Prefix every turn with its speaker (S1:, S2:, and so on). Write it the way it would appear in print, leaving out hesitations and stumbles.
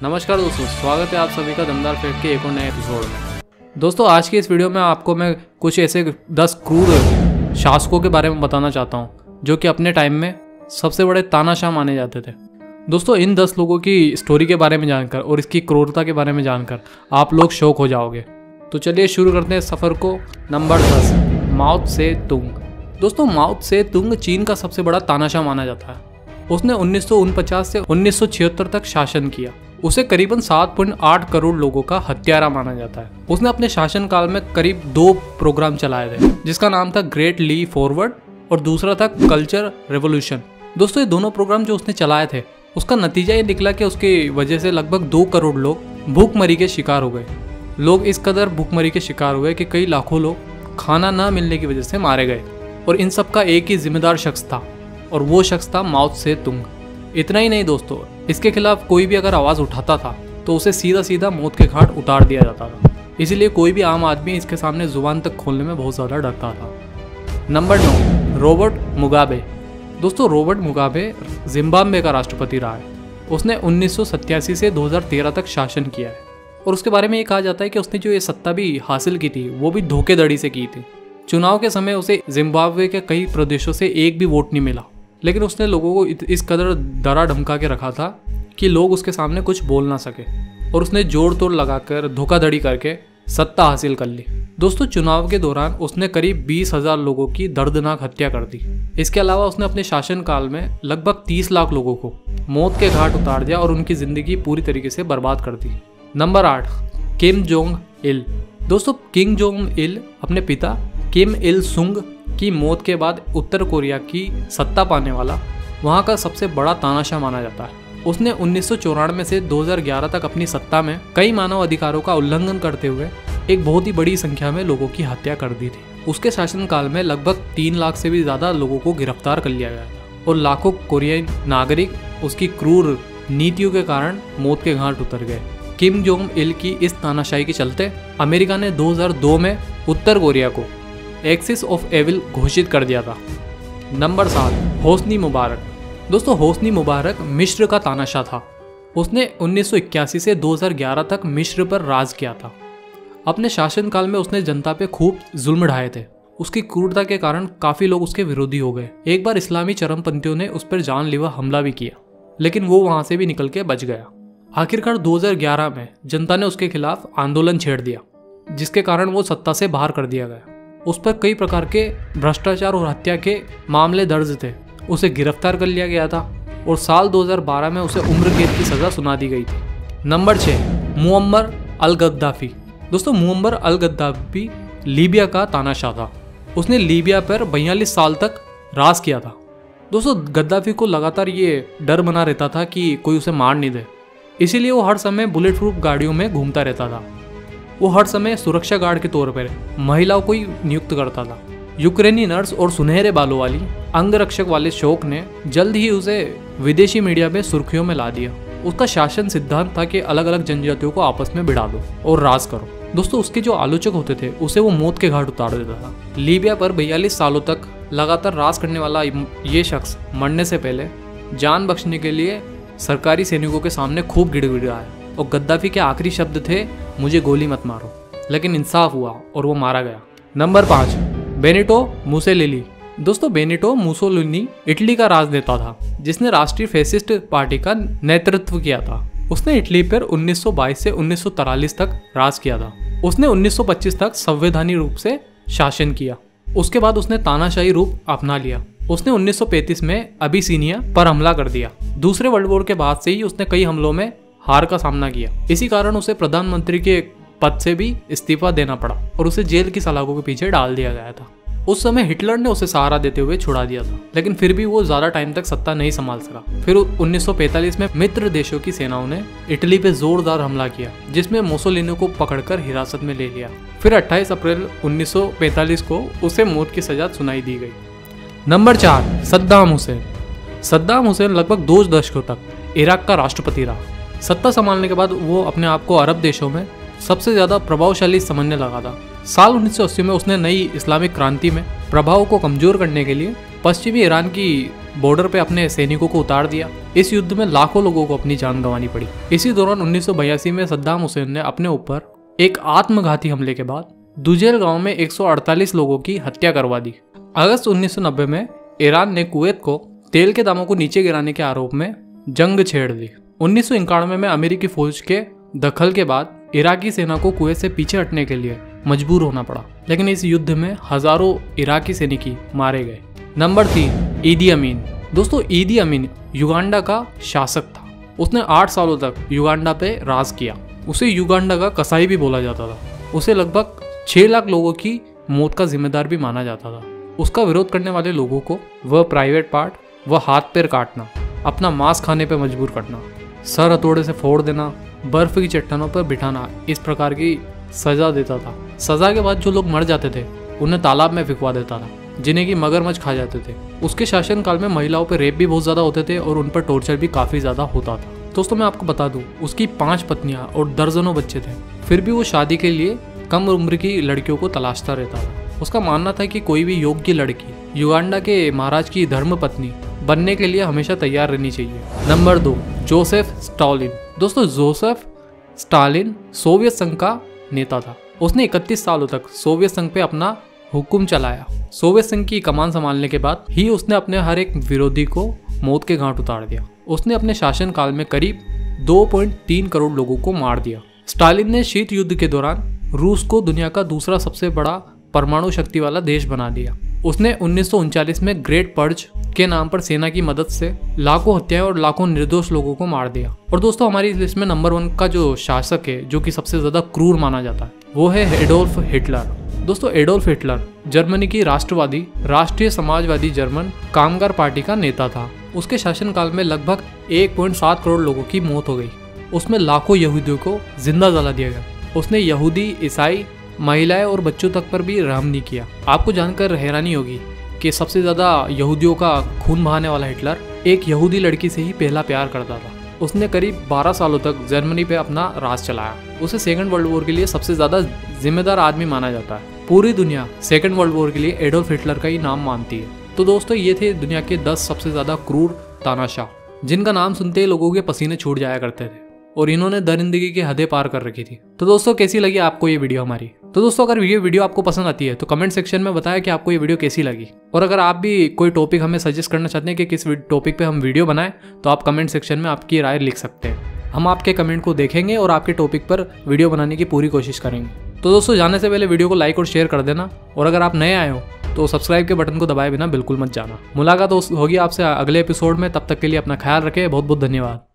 S1: नमस्कार दोस्तों, स्वागत है आप सभी का दमदार फैक्ट के एक और नए एपिसोड में। दोस्तों आज की इस वीडियो में आपको मैं कुछ ऐसे 10 क्रूर शासकों के बारे में बताना चाहता हूँ जो कि अपने टाइम में सबसे बड़े तानाशाह माने जाते थे। दोस्तों इन 10 लोगों की स्टोरी के बारे में जानकर और इसकी क्रूरता के बारे में जानकर आप लोग शौक हो जाओगे। तो चलिए शुरू करते हैं सफ़र को। नंबर 10, माओ त्से तुंग। दोस्तों माओ त्से तुंग चीन का सबसे बड़ा तानाशाह माना जाता है। उसने 1949 से 1976 तक शासन किया। उसे करीबन 7.8 करोड़ लोगों का हत्यारा माना जाता है। उसने अपने शासनकाल में करीब 2 प्रोग्राम चलाए थे जिसका नाम था ग्रेट ली फॉरवर्ड और दूसरा था कल्चर रेवोल्यूशन। दोस्तों ये दोनों प्रोग्राम जो उसने चलाए थे उसका नतीजा ये निकला कि उसकी वजह से लगभग 2 करोड़ लोग भूखमरी के शिकार हो गए। लोग इस कदर भूखमरी के शिकार हुए कि कई लाखों लोग खाना न मिलने की वजह से मारे गए और इन सब का एक ही जिम्मेदार शख्स था और वो शख्स था माओ त्से तुंग। इतना ही नहीं दोस्तों, इसके खिलाफ कोई भी अगर आवाज़ उठाता था तो उसे सीधा सीधा मौत के घाट उतार दिया जाता था। इसीलिए कोई भी आम आदमी इसके सामने जुबान तक खोलने में बहुत ज़्यादा डरता था। Number 9, Robert Mugabe. दोस्तों रॉबर्ट मुगाबे जिम्बाब्वे का राष्ट्रपति रहा है। उसने 1987 से 2013 तक शासन किया है और उसके बारे में ये कहा जाता है कि उसने जो ये सत्ता भी हासिल की थी वो भी धोखेधड़ी से की थी। चुनाव के समय उसे जिम्बाब्वे के कई प्रदेशों से एक भी वोट नहीं मिला, लेकिन उसने लोगों को इस कदर डरा धमका के रखा था कि लोग उसके सामने कुछ बोल ना सके और उसने जोड़ तोड़ लगाकर धोखाधड़ी करके सत्ता हासिल कर ली। दोस्तों चुनाव के दौरान उसने करीब 20,000 लोगों की दर्दनाक हत्या कर दी। इसके अलावा उसने अपने शासनकाल में लगभग 30 लाख लोगों को मौत के घाट उतार दिया और उनकी जिंदगी पूरी तरीके से बर्बाद कर दी। Number 8, Kim Jong Il. दोस्तों किम जोंग इल अपने पिता किम इल सुंग की मौत के बाद उत्तर कोरिया की सत्ता पाने वाला वहाँ का सबसे बड़ा तानाशाह माना जाता है। उसने 1994 से 2011 तक अपनी सत्ता में कई मानव अधिकारों का उल्लंघन करते हुए एक बहुत ही बड़ी संख्या में लोगों की हत्या कर दी थी। उसके शासनकाल में लगभग 3 लाख से भी ज़्यादा लोगों को गिरफ्तार कर लिया गया था और लाखों कोरियाई नागरिक उसकी क्रूर नीतियों के कारण मौत के घाट उतर गए। किम जोंग इल की इस तानाशाही के चलते अमेरिका ने 2002 में उत्तर कोरिया को एक्सिस ऑफ एविल घोषित कर दिया था। Number 7, Hosni Mubarak. दोस्तों होस्नी मुबारक मिस्र का तानाशाह था। उसने 1981 से 2011 तक मिस्र पर राज किया था। अपने शासनकाल में उसने जनता पे खूब जुल्म ढाए थे। उसकी क्रूरता के कारण काफ़ी लोग उसके विरोधी हो गए। एक बार इस्लामी चरमपंथियों ने उस पर जानलेवा हमला भी किया, लेकिन वो वहाँ से भी निकल के बच गया। आखिरकार 2011 में जनता ने उसके खिलाफ आंदोलन छेड़ दिया, जिसके कारण वो सत्ता से बाहर कर दिया गया। उस पर कई प्रकार के भ्रष्टाचार और हत्या के मामले दर्ज थे। उसे गिरफ्तार कर लिया गया था और साल 2012 में उसे उम्र कैद की सज़ा सुना दी गई थी। नंबर 6, मुअम्मर अल गद्दाफी। दोस्तों मुअम्मर अल गद्दाफी लीबिया का तानाशाह था। उसने लीबिया पर 42 साल तक राज किया था। दोस्तों गद्दाफी को लगातार ये डर बना रहता था कि कोई उसे मार नहीं दे, इसीलिए वो हर समय बुलेट प्रूफ गाड़ियों में घूमता रहता था। वो हर समय सुरक्षा गार्ड के तौर पर महिलाओं को ही नियुक्त करता था। यूक्रेनी नर्स और सुनहरे बालों वाली अंगरक्षक वाले शौक ने जल्द ही उसे विदेशी मीडिया में सुर्खियों में ला दिया। उसका शासन सिद्धांत था कि अलग अलग जनजातियों को आपस में भिड़ा दो और राज करो। दोस्तों उसके जो आलोचक होते थे उसे वो मौत के घाट उतार देता था। लीबिया पर 42 सालों तक लगातार राज करने वाला ये शख्स मरने से पहले जान बख्शने के लिए सरकारी सैनिकों के सामने खूब गिड़गिड़ाया और गद्दाफी के आखिरी शब्द थे, मुझे गोली मत मारो। लेकिन इंसाफ हुआ और वो मारा गया। Number 5, Benito Mussolini. दोस्तों बेनिटो मुसोलिनी इटली का राजनेता था जिसने राष्ट्रीय फैसिस्ट पार्टी का नेतृत्व किया था। उसने इटली पर 1922 से 1943 तक राज किया था। उसने 1925 तक संवैधानिक रूप से शासन किया। उसके बाद उसने तानाशाही रूप अपना लिया। उसने 1935 में अबिसिनिया पर हमला कर दिया। दूसरे वर्ल्ड वॉर के बाद से ही उसने कई हमलों में हार का सामना किया। इसी कारण उसे प्रधानमंत्री के पद से भी इस्तीफा देना पड़ा और उसे जेल की सलाखों के पीछे डाल दिया गया था। उस समय हिटलर ने उसे सहारा देते हुए छुड़ा दिया था, लेकिन फिर भी वो ज्यादा टाइम तक सत्ता नहीं संभाल सका। फिर 1945 में मित्र देशों की सेनाओं ने इटली पे जोरदार हमला किया, जिसमें मुसोलिनी को पकड़कर हिरासत में ले लिया। फिर 28 अप्रैल 1945 को उसे मौत की सजा सुनाई दी गई। नंबर 4, सद्दाम हुसैन। सद्दाम हुसैन लगभग 2 दशकों तक इराक का राष्ट्रपति रहा। सत्ता संभालने के बाद वो अपने आप को अरब देशों में सबसे ज़्यादा प्रभावशाली समझने लगा था। साल 1980 में उसने नई इस्लामिक क्रांति में प्रभाव को कमजोर करने के लिए पश्चिमी ईरान की बॉर्डर पे अपने सैनिकों को उतार दिया। इस युद्ध में लाखों लोगों को अपनी जान गंवानी पड़ी। इसी दौरान 1982 में सद्दाम हुसैन ने अपने ऊपर एक आत्मघाती हमले के बाद दुजैल गांव में 148 लोगों की हत्या करवा दी। अगस्त 1990 में ईरान ने कुवैत को तेल के दामों को नीचे गिराने के आरोप में जंग छेड़ दी। 1991 में अमेरिकी फौज के दखल के बाद इराकी सेना को कुवैत से पीछे हटने के लिए मजबूर होना पड़ा, लेकिन इस युद्ध में हजारों इराकी सैनिक मारे गए। नंबर 3, ईदी अमीन। दोस्तों, ईदी अमीन युगांडा का शासक था। उसने 8 सालों तक युगांडा पे राज किया। उसे युगांडा का कसाई भी बोला जाता था। उसे लगभग 6 लाख लोगों की मौत का जिम्मेदार भी माना जाता था। उसका विरोध करने वाले लोगों को वह प्राइवेट पार्ट, वह हाथ पैर काटना, अपना मांस खाने पर मजबूर करना, सर हथौड़े से फोड़ देना, बर्फ की चट्टानों पर बिठाना, इस प्रकार की सजा देता था। सजा के बाद जो लोग मर जाते थे उन्हें तालाब में फिकवा देता था, जिन्हें की मगरमच्छ खा जाते थे। उसके शासनकाल में महिलाओं पर रेप भी बहुत ज़्यादा होते थे और उन पर टॉर्चर भी काफ़ी ज़्यादा होता था। दोस्तों, मैं आपको बता दूं, उसकी 5 पत्नियां और दर्जनों बच्चे थे। फिर भी वो शादी के लिए कम उम्र की लड़कियों को तलाशता रहता था। उसका मानना था कि कोई भी योग्य लड़की युगांडा के महाराज की धर्म पत्नी बनने के लिए हमेशा तैयार रहनी चाहिए। Number 2, Joseph Stalin. दोस्तों, जोसेफ स्टालिन सोवियत संघ का नेता था। उसने 31 सालों तक सोवियत संघ पे अपना हुक्म चलाया। सोवियत संघ की कमान संभालने के बाद ही उसने अपने हर एक विरोधी को मौत के घाट उतार दिया। उसने अपने शासनकाल में करीब 2.3 करोड़ लोगों को मार दिया। स्टालिन ने शीत युद्ध के दौरान रूस को दुनिया का दूसरा सबसे बड़ा परमाणु शक्ति वाला देश बना दिया। उसने 1939 में ग्रेट पर्ज के नाम पर सेना की मदद से लाखों हत्याएं और लाखों निर्दोष लोगों को मार दिया। और दोस्तों, हमारी इस लिस्ट में नंबर 1 का जो शासक है, जो कि सबसे ज्यादा क्रूर माना जाता है, वो है एडोल्फ हिटलर। दोस्तों, एडोल्फ हिटलर जर्मनी की राष्ट्रवादी राष्ट्रीय समाजवादी जर्मन कामगार पार्टी का नेता था। उसके शासनकाल में लगभग 1.7 करोड़ लोगों की मौत हो गई। उसमें लाखों यहूदियों को जिंदा जला दिया गया। उसने यहूदी, ईसाई, महिलाएं और बच्चों तक पर भी रहम नहीं किया। आपको जानकर हैरानी होगी कि सबसे ज्यादा यहूदियों का खून बहाने वाला हिटलर एक यहूदी लड़की से ही पहला प्यार करता था। उसने करीब 12 सालों तक जर्मनी पे अपना राज चलाया। उसे सेकंड वर्ल्ड वॉर के लिए सबसे ज्यादा जिम्मेदार आदमी माना जाता है। पूरी दुनिया सेकंड वर्ल्ड वॉर के लिए एडोल्फ हिटलर का ही नाम मानती है। तो दोस्तों, ये थे दुनिया के 10 सबसे ज्यादा क्रूर तानाशाह, जिनका नाम सुनते ही लोगों के पसीने छूट जाया करते थे और इन्होंने दरिंदगी की हदें पार कर रखी थी। तो दोस्तों, कैसी लगी आपको ये वीडियो हमारी? तो दोस्तों, अगर ये वीडियो आपको पसंद आती है तो कमेंट सेक्शन में बताया कि आपको ये वीडियो कैसी लगी। और अगर आप भी कोई टॉपिक हमें सजेस्ट करना चाहते हैं कि किस टॉपिक पे हम वीडियो बनाएं, तो आप कमेंट सेक्शन में आपकी राय लिख सकते हैं। हम आपके कमेंट को देखेंगे और आपके टॉपिक पर वीडियो बनाने की पूरी कोशिश करेंगे। तो दोस्तों, जाने से पहले वीडियो को लाइक और शेयर कर देना, और अगर आप नए आए हो तो सब्सक्राइब के बटन को दबाए बिना बिल्कुल मत जाना। मुलाकात होगी आपसे अगले एपिसोड में। तब तक के लिए अपना ख्याल रखें। बहुत बहुत धन्यवाद।